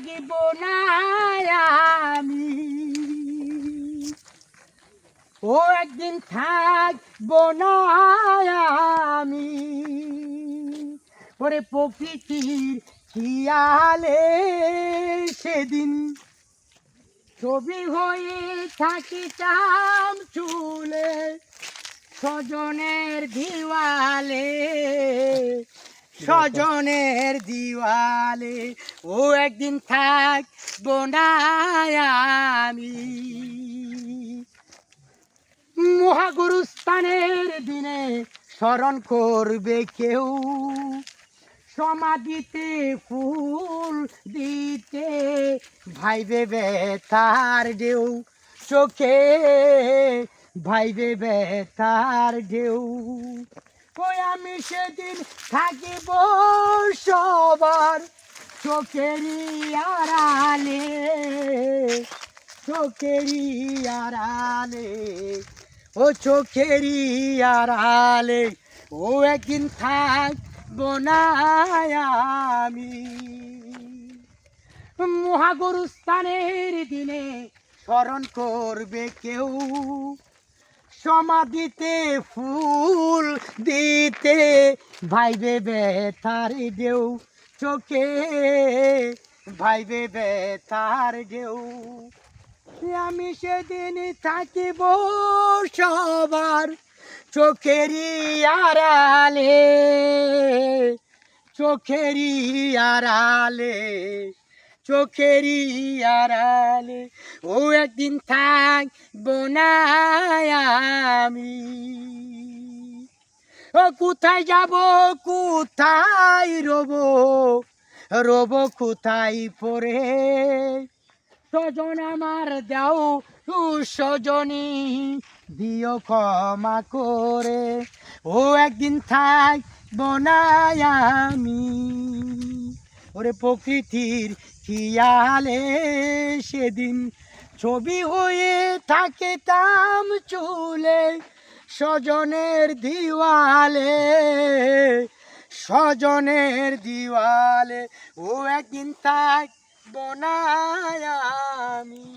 থাকিব না আমি, ও একদিন থাকব না আমি, ওরে প্রকৃতির খেয়ালে সেদিন ছবি হয়ে থাকিতাম চুলে স্বজনের দিওয়ালে, স্বজনের দিওয়ালে, ও একদিন থাকব না আমি। মহাগুরুস্থানের দিনে স্মরণ করবে কেউ, সমাধিতে ফুল দিতে ভাইবে ব্যথার ঢেউ, চোখে ভাইবে ব্যথার ঢেউ। কই আমি সেদিন থাকিব সবার চোখেরই আড়ালে, চোখেরই আড়ালে, ও চোখেরই আড়ালে, ও একদিন থাকব না আমি। মহাগুরুস্থানের দিনে স্মরণ করবে কেউ, সমাধিতে ফুল দিতে ভাইবে ব্যথার ঢেউ, চোখে ভাইবে ব্যথার ঢেউ। আমি সেদিন থাকিব সবার চোখেরই আড়ালে, চোখেরই আড়ালে, চোখেরই আড়ালে, ও একদিন থাকব না আমি। ও কোথায় যাব, কোথায় রব, রব কোথায় পড়ে, স্বজন আমার দাও সজনী দিও ক্ষমা করে, ও একদিন থাকব না আমি, ওরে প্রকৃতির খেয়ালে সেদিন ছবি হয়ে থাকিতাম চুলে স্বজনের দিওয়ালে, স্বজনের দিওয়ালে, ও একদিন থাকব না আমি।